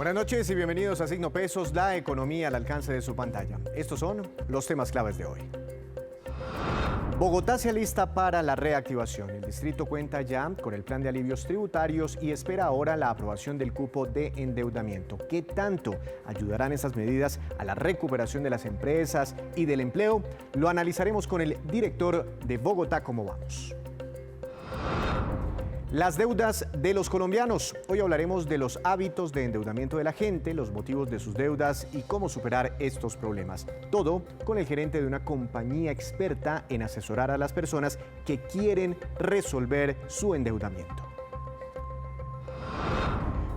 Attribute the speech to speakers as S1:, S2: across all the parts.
S1: Buenas noches y bienvenidos a Signo Pesos, la economía al alcance de su pantalla. Estos son los temas claves de hoy. Bogotá se alista para la reactivación. El distrito cuenta ya con el plan de alivios tributarios y espera ahora la aprobación del cupo de endeudamiento. ¿Qué tanto ayudarán esas medidas a la recuperación de las empresas y del empleo? Lo analizaremos con el director de Bogotá, ¿Cómo vamos? Las deudas de los colombianos. Hoy hablaremos de los hábitos de endeudamiento de la gente, los motivos de sus deudas y cómo superar estos problemas. Todo con el gerente de una compañía experta en asesorar a las personas que quieren resolver su endeudamiento.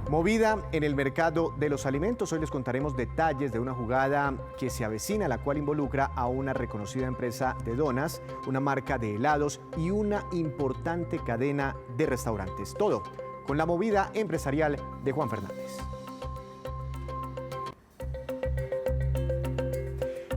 S1: Movida en el mercado de los alimentos. Hoy les contaremos detalles de una jugada que se avecina, la cual involucra a una reconocida empresa de donas, una marca de helados y una importante cadena de restaurantes. Todo con la movida empresarial de Juan Fernández.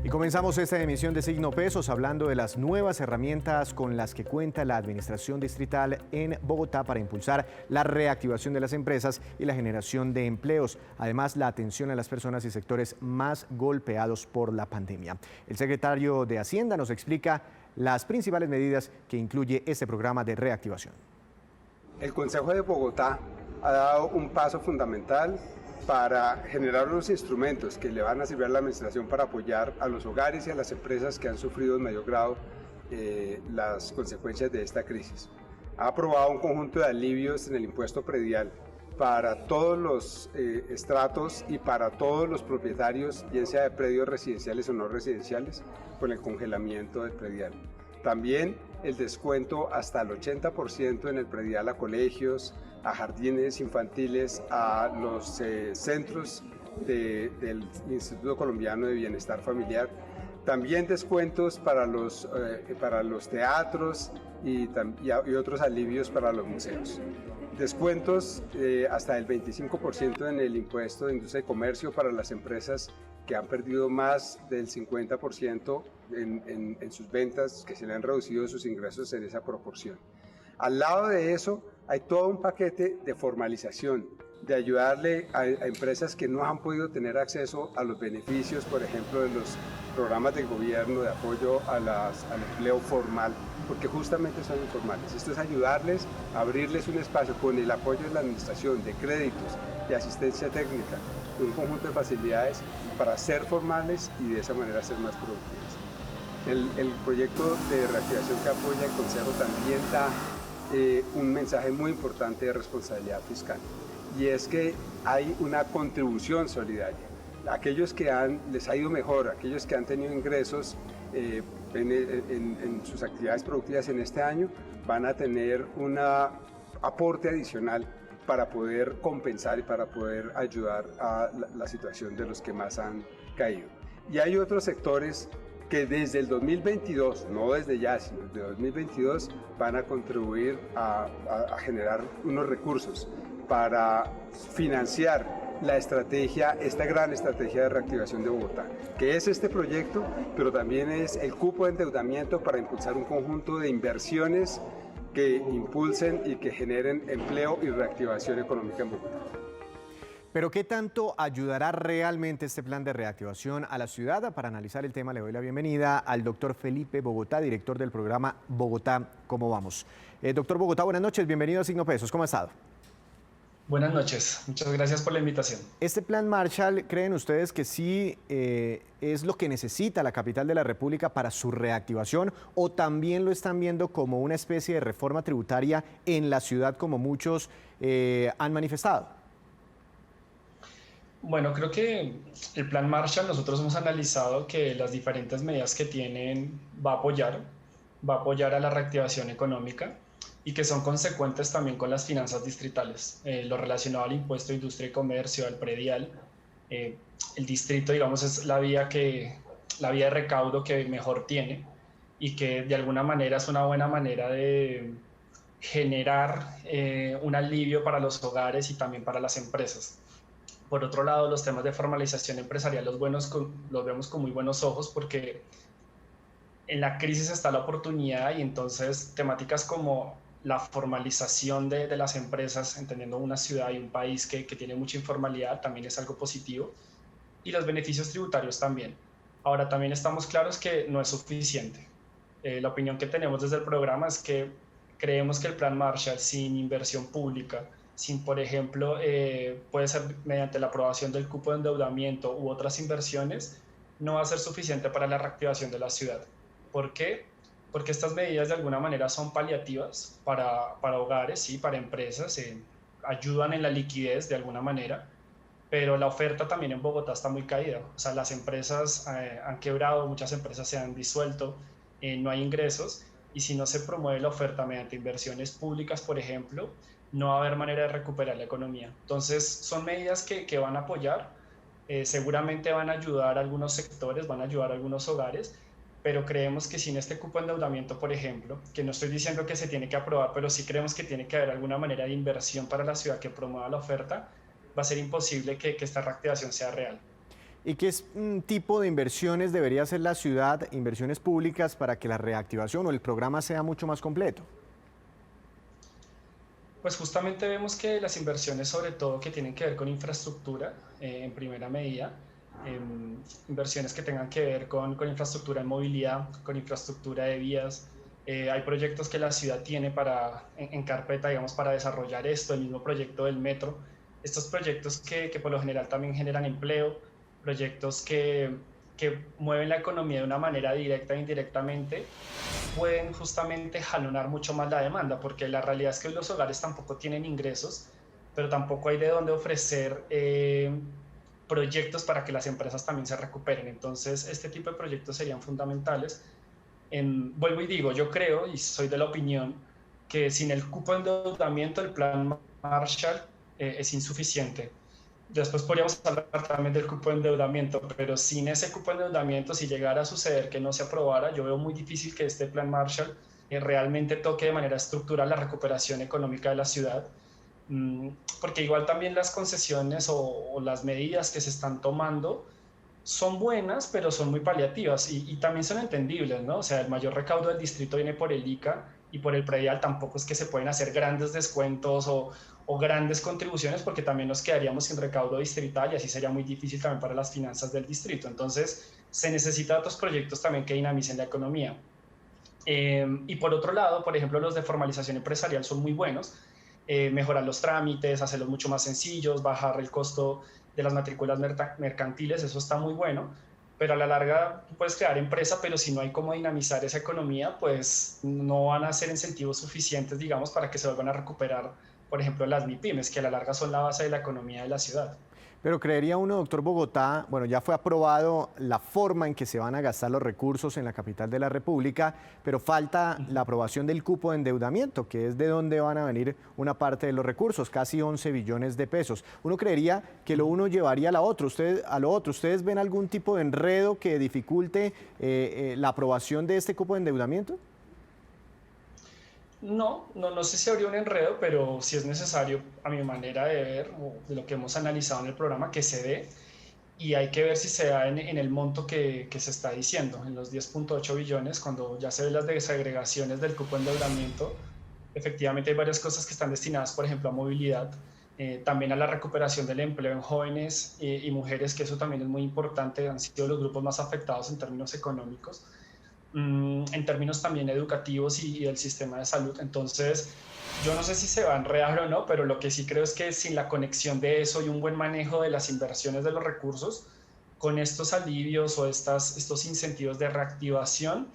S1: Y comenzamos esta emisión de Signo Pesos hablando de las nuevas herramientas con las que cuenta la Administración Distrital en Bogotá para impulsar la reactivación de las empresas y la generación de empleos. Además, la atención a las personas y sectores más golpeados por la pandemia. El secretario de Hacienda nos explica las principales medidas que incluye este programa de reactivación.
S2: El Consejo de Bogotá ha dado un paso fundamental para generar unos instrumentos que le van a servir a la administración para apoyar a los hogares y a las empresas que han sufrido en mayor grado las consecuencias de esta crisis. Ha aprobado un conjunto de alivios en el impuesto predial para todos los estratos y para todos los propietarios, bien sea de predios residenciales o no residenciales, con el congelamiento del predial. También el descuento hasta el 80% en el predial a colegios, a jardines infantiles, a los centros del Instituto Colombiano de Bienestar Familiar. También descuentos para los teatros y otros alivios para los museos. Descuentos hasta el 25% en el impuesto de industria y comercio para las empresas que han perdido más del 50% en sus ventas, que se le han reducido sus ingresos en esa proporción. Al lado de eso, hay todo un paquete de formalización, de ayudarle a empresas que no han podido tener acceso a los beneficios, por ejemplo, de los programas del gobierno de apoyo al empleo formal, porque justamente son informales. Esto es ayudarles, abrirles un espacio con el apoyo de la administración, de créditos, de asistencia técnica, de un conjunto de facilidades para ser formales y de esa manera ser más productivos. El proyecto de reactivación que apoya el Consejo también da un mensaje muy importante de responsabilidad fiscal, y es que hay una contribución solidaria. Aquellos que les ha ido mejor, aquellos que han tenido ingresos en sus actividades productivas en este año, van a tener un aporte adicional para poder compensar y para poder ayudar a la situación de los que más han caído. Y hay otros sectores que desde el 2022, no desde ya, sino desde 2022, van a contribuir a generar unos recursos para financiar esta gran estrategia de reactivación de Bogotá, que es este proyecto, pero también es el cupo de endeudamiento para impulsar un conjunto de inversiones que impulsen y que generen empleo y reactivación económica en Bogotá.
S1: Pero ¿qué tanto ayudará realmente este plan de reactivación a la ciudad? Para analizar el tema le doy la bienvenida al doctor Felipe Bogotá, director del programa Bogotá, ¿Cómo vamos? Doctor Bogotá, buenas noches, bienvenido a Signo Pesos, ¿cómo ha estado?
S3: Buenas noches, muchas gracias por la invitación.
S1: ¿Este plan Marshall creen ustedes que sí es lo que necesita la capital de la República para su reactivación, o también lo están viendo como una especie de reforma tributaria en la ciudad como muchos han manifestado?
S3: Bueno, creo que el plan Marshall, nosotros hemos analizado que las diferentes medidas que tienen va a apoyar a la reactivación económica y que son consecuentes también con las finanzas distritales. Lo relacionado al impuesto de industria y comercio, al predial, el distrito, digamos, es la vía de recaudo que mejor tiene y que de alguna manera es una buena manera de generar un alivio para los hogares y también para las empresas. Por otro lado, los temas de formalización empresarial los vemos con muy buenos ojos, porque en la crisis está la oportunidad, y entonces temáticas como la formalización de las empresas, entendiendo una ciudad y un país que tiene mucha informalidad, también es algo positivo, y los beneficios tributarios también. Ahora, también estamos claros que no es suficiente. La opinión que tenemos desde el programa es que creemos que el Plan Marshall sin inversión pública, sin, por ejemplo, puede ser mediante la aprobación del cupo de endeudamiento u otras inversiones, no va a ser suficiente para la reactivación de la ciudad. ¿Por qué? Porque estas medidas de alguna manera son paliativas para hogares, sí, para empresas, ayudan en la liquidez de alguna manera, pero la oferta también en Bogotá está muy caída. O sea, las empresas han quebrado, muchas empresas se han disuelto, no hay ingresos, y si no se promueve la oferta mediante inversiones públicas, por ejemplo, no va a haber manera de recuperar la economía. Entonces, son medidas que van a apoyar, seguramente van a ayudar a algunos sectores, van a ayudar a algunos hogares, pero creemos que sin este cupo de endeudamiento, por ejemplo, que no estoy diciendo que se tiene que aprobar, pero sí creemos que tiene que haber alguna manera de inversión para la ciudad que promueva la oferta, va a ser imposible que esta reactivación sea real.
S1: ¿Y qué tipo de inversiones debería hacer la ciudad, inversiones públicas, para que la reactivación o el programa sea mucho más completo?
S3: Pues justamente vemos que las inversiones, sobre todo que tienen que ver con infraestructura, en primera medida, eh, inversiones que tengan que ver con infraestructura en movilidad, con infraestructura de vías. Hay proyectos que la ciudad tiene en carpeta, digamos, para desarrollar esto, el mismo proyecto del metro. Estos proyectos que por lo general también generan empleo, proyectos que mueven la economía de una manera directa e indirectamente, pueden justamente jalonar mucho más la demanda, porque la realidad es que los hogares tampoco tienen ingresos, pero tampoco hay de dónde ofrecer proyectos para que las empresas también se recuperen. Entonces, este tipo de proyectos serían fundamentales. Vuelvo y digo, yo creo y soy de la opinión que sin el cupo de endeudamiento el plan Marshall es insuficiente. Después podríamos hablar también del cupo de endeudamiento, pero sin ese cupo de endeudamiento, si llegara a suceder que no se aprobara, yo veo muy difícil que este plan Marshall realmente toque de manera estructural la recuperación económica de la ciudad, porque igual también las concesiones o las medidas que se están tomando son buenas, pero son muy paliativas y también son entendibles, ¿no? O sea, el mayor recaudo del distrito viene por el ICA y por el predial, tampoco es que se pueden hacer grandes descuentos o grandes contribuciones, porque también nos quedaríamos sin recaudo distrital y así sería muy difícil también para las finanzas del distrito. Entonces, se necesitan otros proyectos también que dinamicen la economía. Y por otro lado, por ejemplo, los de formalización empresarial son muy buenos. Mejorar los trámites, hacerlos mucho más sencillos, bajar el costo de las matrículas mercantiles, eso está muy bueno, pero a la larga tú puedes crear empresa, pero si no hay cómo dinamizar esa economía, pues no van a ser incentivos suficientes, digamos, para que se vuelvan a recuperar, por ejemplo, las MIPYMES, que a la larga son la base de la economía de la ciudad.
S1: Pero creería uno, doctor Bogotá, bueno, ya fue aprobado la forma en que se van a gastar los recursos en la capital de la República, pero falta la aprobación del cupo de endeudamiento, que es de donde van a venir una parte de los recursos, casi 11 billones de pesos. Uno creería que lo uno llevaría a lo otro. ¿Ustedes ven algún tipo de enredo que dificulte la aprobación de este cupo de endeudamiento?
S3: No sé si habría un enredo, pero sí es necesario, a mi manera de ver, o de lo que hemos analizado en el programa, que se dé, y hay que ver si se da en el monto que se está diciendo, en los 10.8 billones, cuando ya se ven las desagregaciones del cupo de endeudamiento. Efectivamente hay varias cosas que están destinadas, por ejemplo, a movilidad, también a la recuperación del empleo en jóvenes y mujeres, que eso también es muy importante, han sido los grupos más afectados en términos económicos, en términos también educativos y del sistema de salud. Entonces, yo no sé si se va a enredar o no, pero lo que sí creo es que sin la conexión de eso y un buen manejo de las inversiones de los recursos, con estos alivios o estos incentivos de reactivación,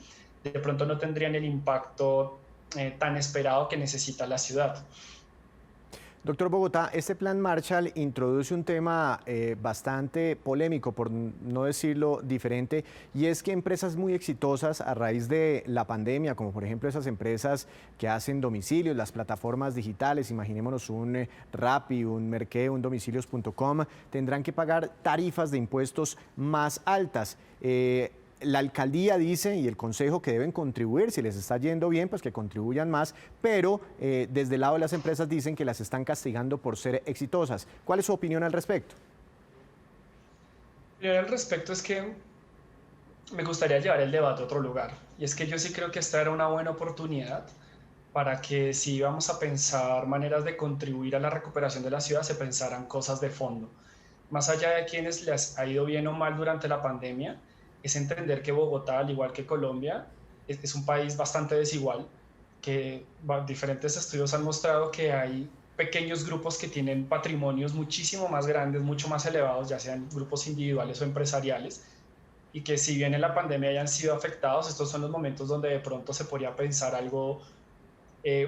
S3: de pronto no tendrían el impacto tan esperado que necesita la ciudad.
S1: Doctor Bogotá, este plan Marshall introduce un tema bastante polémico, por no decirlo diferente, y es que empresas muy exitosas a raíz de la pandemia, como por ejemplo esas empresas que hacen domicilios, las plataformas digitales, imaginémonos un Rappi, un Merqué, un domicilios.com, tendrán que pagar tarifas de impuestos más altas. La alcaldía dice y el consejo que deben contribuir, si les está yendo bien, pues que contribuyan más, pero desde el lado de las empresas dicen que las están castigando por ser exitosas. ¿Cuál es su opinión al respecto?
S3: Mi opinión al respecto es que me gustaría llevar el debate a otro lugar, y es que yo sí creo que esta era una buena oportunidad para que si íbamos a pensar maneras de contribuir a la recuperación de la ciudad, se pensaran cosas de fondo. Más allá de quienes les ha ido bien o mal durante la pandemia, es entender que Bogotá, al igual que Colombia, es un país bastante desigual, que diferentes estudios han mostrado que hay pequeños grupos que tienen patrimonios muchísimo más grandes, mucho más elevados, ya sean grupos individuales o empresariales, y que si bien en la pandemia hayan sido afectados, estos son los momentos donde de pronto se podría pensar algo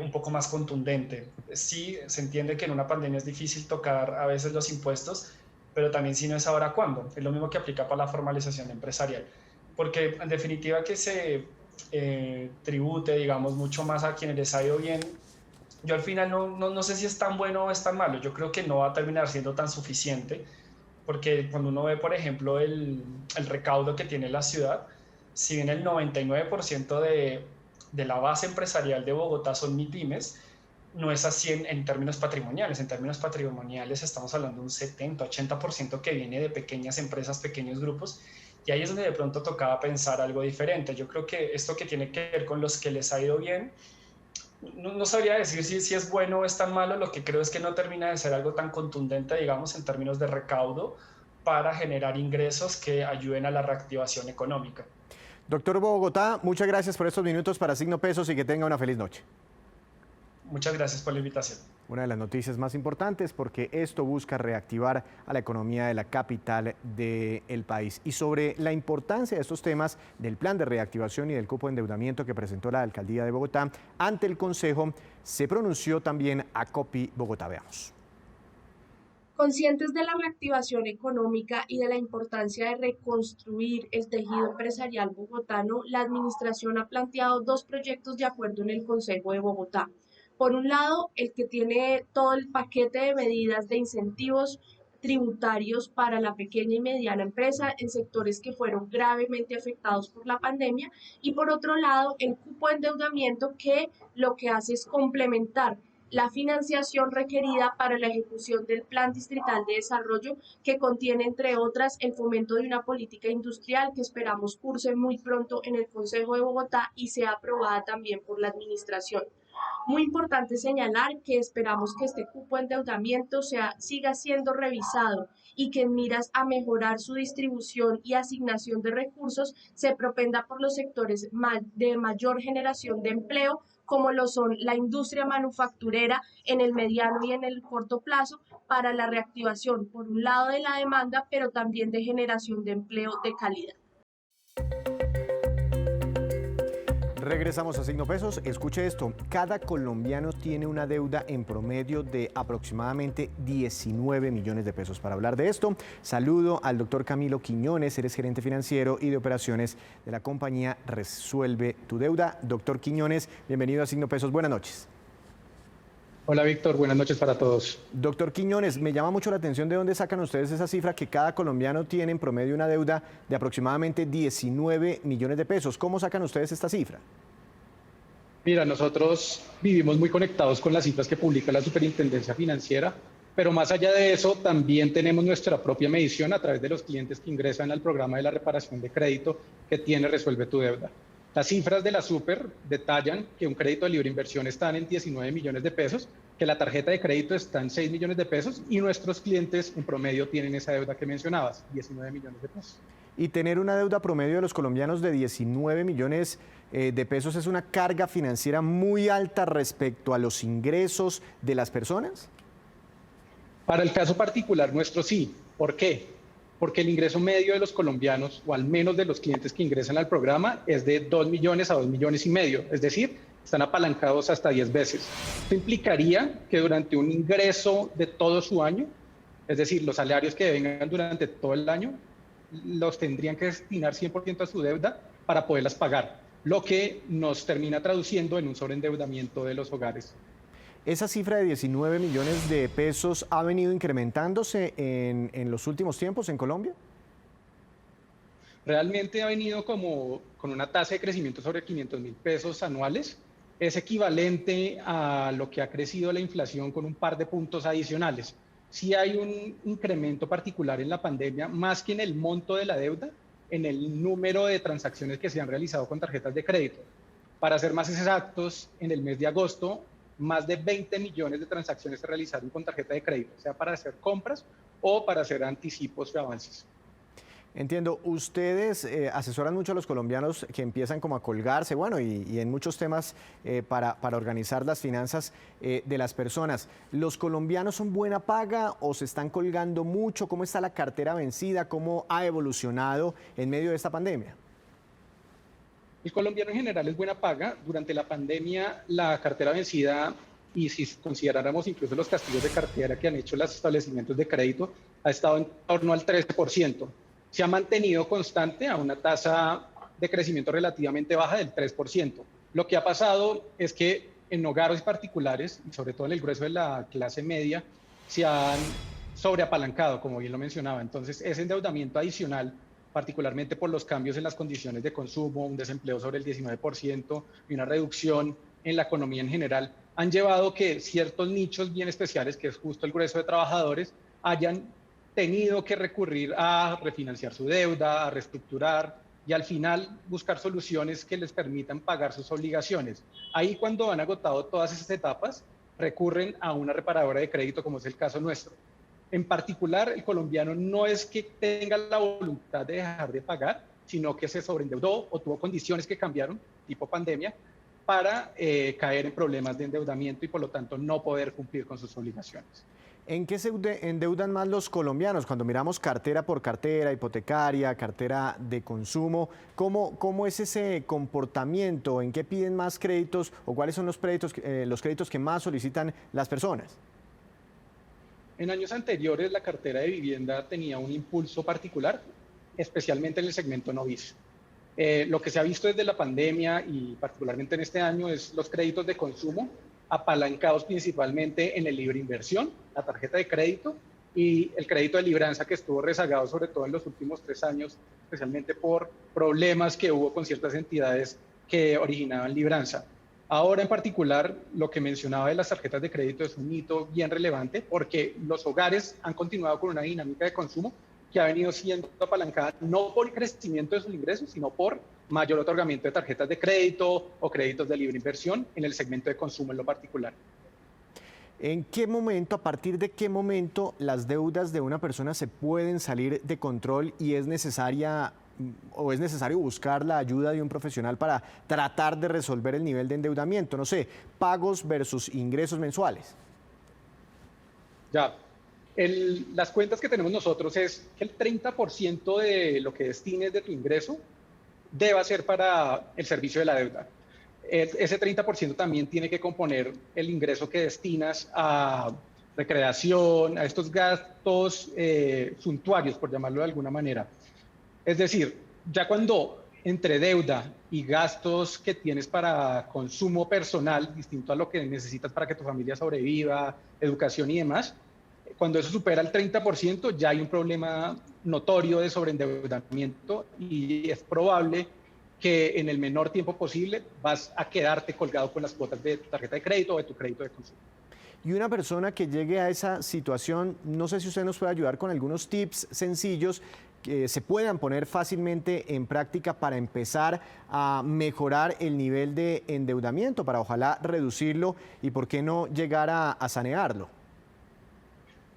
S3: un poco más contundente. Sí, se entiende que en una pandemia es difícil tocar a veces los impuestos, pero también si no es ahora, ¿cuándo? Es lo mismo que aplica para la formalización empresarial. Porque en definitiva que se tribute, digamos, mucho más a quienes les ha ido bien, yo al final no sé si es tan bueno o es tan malo. Yo creo que no va a terminar siendo tan suficiente, porque cuando uno ve, por ejemplo, el recaudo que tiene la ciudad, si bien el 99% de la base empresarial de Bogotá son MIPYMES, no es así en términos patrimoniales. En términos patrimoniales estamos hablando de un 70-80% que viene de pequeñas empresas, pequeños grupos, y ahí es donde de pronto tocaba pensar algo diferente. Yo creo que esto que tiene que ver con los que les ha ido bien, no sabría decir si es bueno o es tan malo. Lo que creo es que no termina de ser algo tan contundente, digamos, en términos de recaudo para generar ingresos que ayuden a la reactivación económica.
S1: Doctor Bogotá, muchas gracias por estos minutos para Signo Pesos y que tenga una feliz noche.
S3: Muchas gracias por la invitación.
S1: Una de las noticias más importantes porque esto busca reactivar a la economía de la capital del país. Y sobre la importancia de estos temas del plan de reactivación y del cupo de endeudamiento que presentó la alcaldía de Bogotá ante el Consejo, se pronunció también Acopi Bogotá. Veamos.
S4: Conscientes de la reactivación económica y de la importancia de reconstruir el tejido empresarial bogotano, la administración ha planteado dos proyectos de acuerdo en el Consejo de Bogotá. Por un lado, el que tiene todo el paquete de medidas de incentivos tributarios para la pequeña y mediana empresa en sectores que fueron gravemente afectados por la pandemia, y por otro lado, el cupo de endeudamiento, que lo que hace es complementar la financiación requerida para la ejecución del Plan Distrital de Desarrollo, que contiene, entre otras, el fomento de una política industrial que esperamos curse muy pronto en el Consejo de Bogotá y sea aprobada también por la administración. Muy importante señalar que esperamos que este cupo de endeudamiento siga siendo revisado y que en miras a mejorar su distribución y asignación de recursos se propenda por los sectores de mayor generación de empleo, como lo son la industria manufacturera en el mediano y en el corto plazo, para la reactivación, por un lado, de la demanda, pero también de generación de empleo de calidad.
S1: Regresamos a Signo Pesos. Escuche esto, cada colombiano tiene una deuda en promedio de aproximadamente 19 millones de pesos. Para hablar de esto, saludo al doctor Camilo Quiñones, él es gerente financiero y de operaciones de la compañía Resuelve tu Deuda. Doctor Quiñones, bienvenido a Signo Pesos, buenas noches.
S5: Hola Víctor, buenas noches para todos.
S1: Doctor Quiñones, me llama mucho la atención de dónde sacan ustedes esa cifra que cada colombiano tiene en promedio una deuda de aproximadamente 19 millones de pesos. ¿Cómo sacan ustedes esta cifra?
S5: Mira, nosotros vivimos muy conectados con las cifras que publica la Superintendencia Financiera, pero más allá de eso también tenemos nuestra propia medición a través de los clientes que ingresan al programa de la reparación de crédito que tiene Resuelve tu Deuda. Las cifras de la Super detallan que un crédito de libre inversión está en 19 millones de pesos, que la tarjeta de crédito está en 6 millones de pesos y nuestros clientes en promedio tienen esa deuda que mencionabas, 19 millones de pesos.
S1: Y tener una deuda promedio de los colombianos de 19 millones de pesos es una carga financiera muy alta respecto a los ingresos de las personas.
S5: Para el caso particular nuestro sí. ¿Por qué? Porque el ingreso medio de los colombianos, o al menos de los clientes que ingresan al programa, es de 2 millones a 2 millones y medio, es decir, están apalancados hasta 10 veces. Esto implicaría que durante un ingreso de todo su año, es decir, los salarios que vengan durante todo el año, los tendrían que destinar 100% a su deuda para poderlas pagar, lo que nos termina traduciendo en un sobreendeudamiento de los hogares.
S1: ¿Esa cifra de 19 millones de pesos ha venido incrementándose en los últimos tiempos en Colombia?
S5: Realmente ha venido como con una tasa de crecimiento sobre 500.000 pesos anuales. Es equivalente a lo que ha crecido la inflación con un par de puntos adicionales. Sí hay un incremento particular en la pandemia, más que en el monto de la deuda, en el número de transacciones que se han realizado con tarjetas de crédito. Para ser más exactos, en el mes de agosto, más de 20 millones de transacciones se realizaron con tarjeta de crédito, sea para hacer compras o para hacer anticipos de avances.
S1: Entiendo, ustedes asesoran mucho a los colombianos que empiezan como a colgarse, bueno, y en muchos temas para organizar las finanzas de las personas. ¿Los colombianos son buena paga o se están colgando mucho? ¿Cómo está la cartera vencida? ¿Cómo ha evolucionado en medio de esta pandemia?
S5: El colombiano en general es buena paga. Durante la pandemia, la cartera vencida, y si consideráramos incluso los castigos de cartera que han hecho los establecimientos de crédito, ha estado en torno al 13%. Se ha mantenido constante a una tasa de crecimiento relativamente baja del 3%. Lo que ha pasado es que en hogares particulares, y sobre todo en el grueso de la clase media, se han sobreapalancado, como bien lo mencionaba. Entonces, ese endeudamiento adicional, particularmente por los cambios en las condiciones de consumo, un desempleo sobre el 19% y una reducción en la economía en general, han llevado que ciertos nichos bien especiales, que es justo el grueso de trabajadores, hayan tenido que recurrir a refinanciar su deuda, a reestructurar y al final buscar soluciones que les permitan pagar sus obligaciones. Ahí, cuando han agotado todas esas etapas, recurren a una reparadora de crédito, como es el caso nuestro. En particular, el colombiano no es que tenga la voluntad de dejar de pagar, sino que se sobreendeudó o tuvo condiciones que cambiaron, tipo pandemia, para caer en problemas de endeudamiento y por lo tanto no poder cumplir con sus obligaciones.
S1: ¿En qué se endeudan más los colombianos? Cuando miramos cartera por cartera, hipotecaria, cartera de consumo, ¿cómo es ese comportamiento? ¿En qué piden más créditos o cuáles son los créditos que más solicitan las personas?
S5: En años anteriores, la cartera de vivienda tenía un impulso particular, especialmente en el segmento novicio. Lo que se ha visto desde la pandemia y particularmente en este año es los créditos de consumo, apalancados principalmente en el libre inversión, la tarjeta de crédito y el crédito de libranza, que estuvo rezagado sobre todo en los últimos 3 años, especialmente por problemas que hubo con ciertas entidades que originaban libranza. Ahora en particular, lo que mencionaba de las tarjetas de crédito es un hito bien relevante porque los hogares han continuado con una dinámica de consumo que ha venido siendo apalancada no por el crecimiento de sus ingresos, sino por mayor otorgamiento de tarjetas de crédito o créditos de libre inversión en el segmento de consumo en lo particular.
S1: ¿En qué momento, a partir de qué momento las deudas de una persona se pueden salir de control y es necesario buscar la ayuda de un profesional para tratar de resolver el nivel de endeudamiento? No sé, pagos versus ingresos mensuales.
S5: Ya, las cuentas que tenemos nosotros es que el 30% de lo que destines de tu ingreso deba ser para el servicio de la deuda. Ese 30% también tiene que componer el ingreso que destinas a recreación, a estos gastos suntuarios, por llamarlo de alguna manera. Es decir, ya cuando entre deuda y gastos que tienes para consumo personal, distinto a lo que necesitas para que tu familia sobreviva, educación y demás, cuando eso supera el 30%, ya hay un problema notorio de sobreendeudamiento y es probable que en el menor tiempo posible vas a quedarte colgado con las cuotas de tu tarjeta de crédito o de tu crédito de consumo.
S1: Y una persona que llegue a esa situación, no sé si usted nos puede ayudar con algunos tips sencillos que se puedan poner fácilmente en práctica para empezar a mejorar el nivel de endeudamiento, para ojalá reducirlo y por qué no llegar a sanearlo.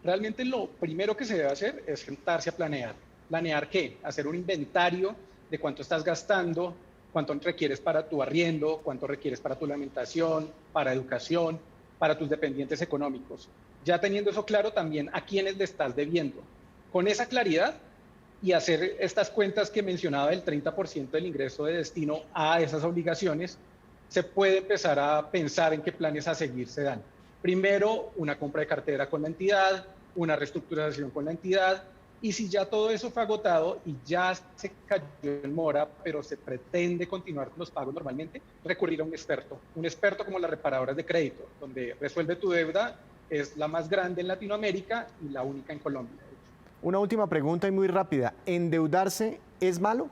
S5: Realmente lo primero que se debe hacer es sentarse a planear. ¿Planear qué? Hacer un inventario de cuánto estás gastando, cuánto requieres para tu arriendo, cuánto requieres para tu alimentación, para educación, para tus dependientes económicos. Ya teniendo eso claro, también a quiénes le estás debiendo. Con esa claridad y hacer estas cuentas que mencionaba del 30% del ingreso de destino a esas obligaciones, se puede empezar a pensar en qué planes a seguir se dan. Primero, una compra de cartera con la entidad, una reestructuración con la entidad, y si ya todo eso fue agotado y ya se cayó en mora, pero se pretende continuar con los pagos normalmente, recurrir a un experto como las reparadoras de crédito, donde resuelve tu deuda, es la más grande en Latinoamérica y la única en Colombia.
S1: Una última pregunta y muy rápida, ¿endeudarse es malo?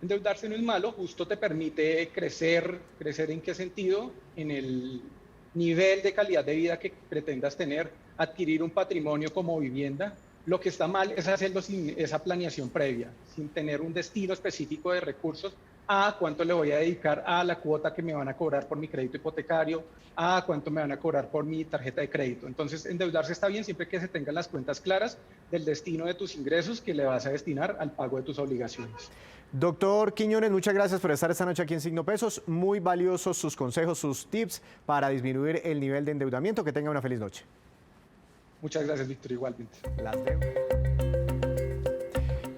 S5: Endeudarse no es malo, justo te permite crecer. ¿Crecer en qué sentido? En el nivel de calidad de vida que pretendas tener, adquirir un patrimonio como vivienda, Lo que está mal es hacerlo sin esa planeación previa, sin tener un destino específico de recursos, a cuánto le voy a dedicar a la cuota que me van a cobrar por mi crédito hipotecario, a cuánto me van a cobrar por mi tarjeta de crédito. Entonces, endeudarse está bien siempre que se tengan las cuentas claras del destino de tus ingresos que le vas a destinar al pago de tus obligaciones.
S1: Doctor Quiñones, muchas gracias por estar esta noche aquí en Signo Pesos. Muy valiosos sus consejos, sus tips para disminuir el nivel de endeudamiento. Que tenga una feliz noche.
S5: Muchas gracias, Víctor, igualmente.
S1: Las veo.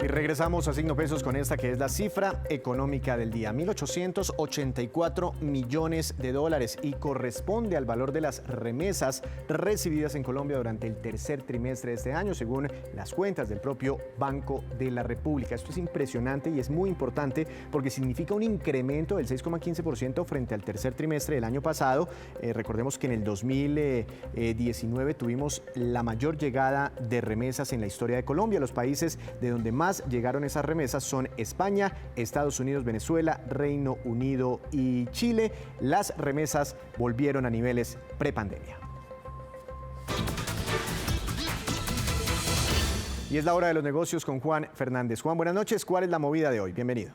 S1: Y regresamos a Signo Pesos con esta que es la cifra económica del día, 1.884 millones de dólares, y corresponde al valor de las remesas recibidas en Colombia durante el tercer trimestre de este año, según las cuentas del propio Banco de la República. Esto es impresionante y es muy importante porque significa un incremento del 6,15% frente al tercer trimestre del año pasado. Recordemos que en el 2019 tuvimos la mayor llegada de remesas en la historia de Colombia. Los países de donde más llegaron esas remesas son España, Estados Unidos, Venezuela, Reino Unido y Chile. Las remesas volvieron a niveles prepandemia. Y es la hora de los negocios con Juan Fernández. Juan, buenas noches. ¿Cuál es la movida de hoy? Bienvenido.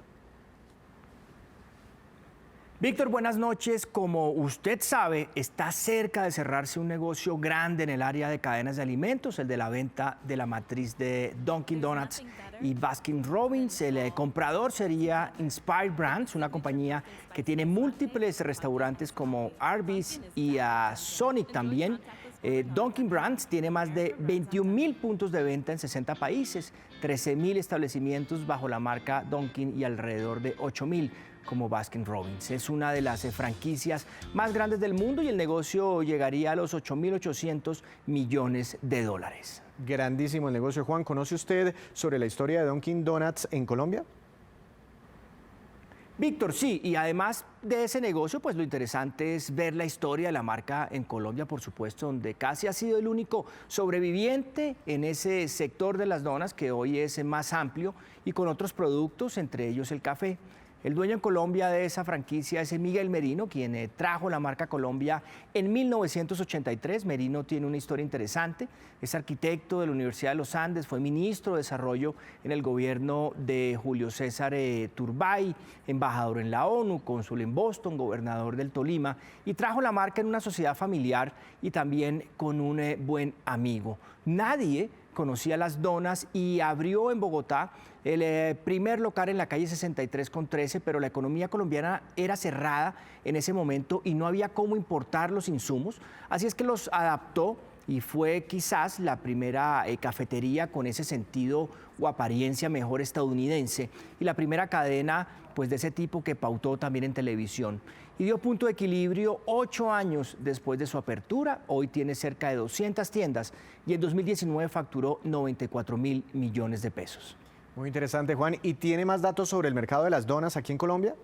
S6: Víctor, buenas noches. Como usted sabe, está cerca de cerrarse un negocio grande en el área de cadenas de alimentos, el de la venta de la matriz de Dunkin' Donuts y Baskin Robbins. El comprador sería Inspired Brands, una compañía que tiene múltiples restaurantes como Arby's y Sonic también. Dunkin' Brands tiene más de 21.000 puntos de venta en 60 países, 13.000 establecimientos bajo la marca Dunkin' y alrededor de 8.000 como Baskin Robbins. Es una de las franquicias más grandes del mundo y el negocio llegaría a los 8.800 millones de dólares.
S1: Grandísimo el negocio, Juan. ¿Conoce usted sobre la historia de Dunkin' Donuts en Colombia?
S6: Víctor, sí, y además de ese negocio, pues lo interesante es ver la historia de la marca en Colombia, por supuesto, donde casi ha sido el único sobreviviente en ese sector de las donas que hoy es más amplio y con otros productos, entre ellos el café. El dueño en Colombia de esa franquicia es Miguel Merino, quien trajo la marca a Colombia en 1983. Merino tiene una historia interesante. Es arquitecto de la Universidad de los Andes, fue ministro de Desarrollo en el gobierno de Julio César Turbay, embajador en la ONU, cónsul en Boston, gobernador del Tolima, y trajo la marca en una sociedad familiar y también con un buen amigo. Nadie conocía las donas y abrió en Bogotá el primer local en la calle 63 con 13, pero la economía colombiana era cerrada en ese momento y no había cómo importar los insumos, así es que los adaptó y fue quizás la primera cafetería con ese sentido o apariencia mejor estadounidense y la primera cadena pues de ese tipo que pautó también en televisión. Y dio punto de equilibrio 8 años después de su apertura. Hoy tiene cerca de 200 tiendas y en 2019 facturó 94.000 millones de pesos.
S1: Muy interesante, Juan. ¿Y tiene más datos sobre el mercado de las donas aquí en Colombia?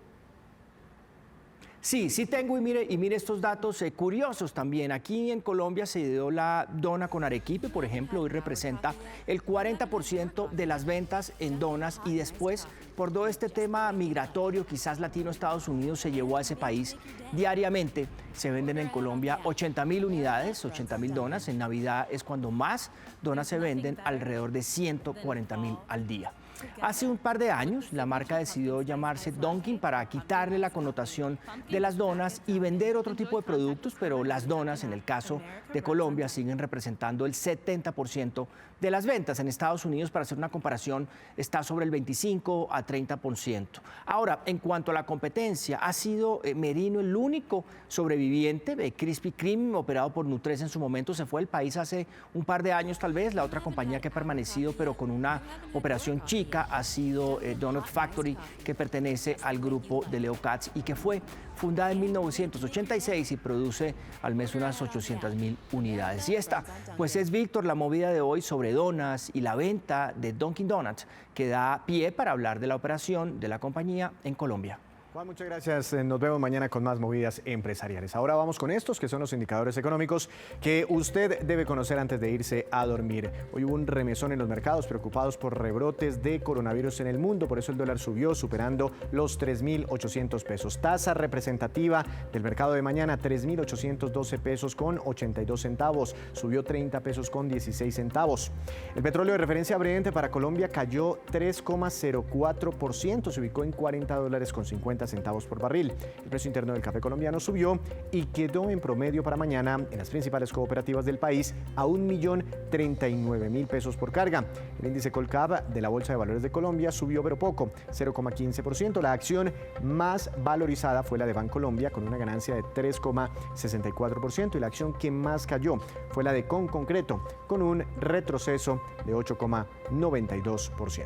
S6: Sí, sí tengo y mire estos datos curiosos también. Aquí en Colombia se dio la dona con arequipe, por ejemplo, hoy representa el 40% de las ventas en donas y después, por todo este tema migratorio, quizás latino, Estados Unidos se llevó a ese país. Diariamente se venden en Colombia 80.000 unidades, 80.000 donas. En Navidad es cuando más donas se venden, alrededor de 140.000 al día. Hace un par de años, la marca decidió llamarse Dunkin' para quitarle la connotación de las donas y vender otro tipo de productos, pero las donas, en el caso de Colombia, siguen representando el 70% de las ventas. En Estados Unidos, para hacer una comparación, está sobre el 25 a 30%. Ahora, en cuanto a la competencia, ha sido Merino el único sobreviviente. Krispy Kreme, operado por Nutres en su momento, se fue del país hace un par de años tal vez. La otra compañía que ha permanecido, pero con una operación chica, ha sido Donut Factory, que pertenece al grupo de Leo Katz y que fue fundada en 1986 y produce al mes unas 800.000 unidades. Y esta, pues es, Víctor, la movida de hoy sobre donas y la venta de Dunkin' Donuts, que da pie para hablar de la operación de la compañía en Colombia.
S1: Juan, muchas gracias. Nos vemos mañana con más movidas empresariales. Ahora vamos con estos, que son los indicadores económicos que usted debe conocer antes de irse a dormir. Hoy hubo un remesón en los mercados, preocupados por rebrotes de coronavirus en el mundo. Por eso el dólar subió, superando los 3.800 pesos. Tasa representativa del mercado de mañana, 3.812 pesos con 82 centavos. Subió 30 pesos con 16 centavos. El petróleo de referencia Brent para Colombia cayó 3,04%. Se ubicó en $40 con 50 centavos por barril. El precio interno del café colombiano subió y quedó en promedio para mañana en las principales cooperativas del país a 1.039.000 pesos por carga. El índice Colcap de la Bolsa de Valores de Colombia subió pero poco, 0,15%. La acción más valorizada fue la de Bancolombia con una ganancia de 3,64% y la acción que más cayó fue la de Concreto con un retroceso de 8,92%.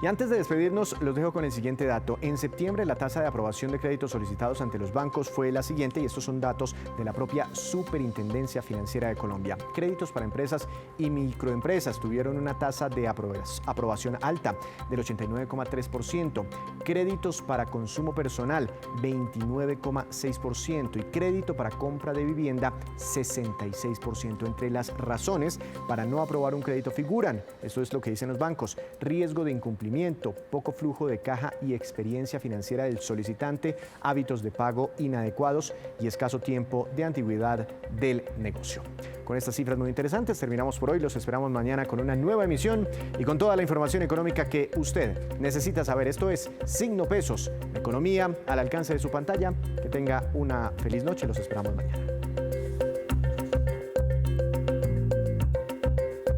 S1: Y antes de despedirnos, los dejo con el siguiente dato. En septiembre, la tasa de aprobación de créditos solicitados ante los bancos fue la siguiente, y estos son datos de la propia Superintendencia Financiera de Colombia. Créditos para empresas y microempresas tuvieron una tasa de aprobación alta del 89,3%. Créditos para consumo personal, 29,6%. Y crédito para compra de vivienda, 66%. Entre las razones para no aprobar un crédito figuran, esto es lo que dicen los bancos: riesgo de incumplimiento, poco flujo de caja y experiencia financiera del solicitante, hábitos de pago inadecuados y escaso tiempo de antigüedad del negocio. Con estas cifras muy interesantes terminamos por hoy. Los esperamos mañana con una nueva emisión y con toda la información económica que usted necesita saber. Esto es Signo Pesos, economía al alcance de su pantalla. Que tenga una feliz noche. Los esperamos mañana.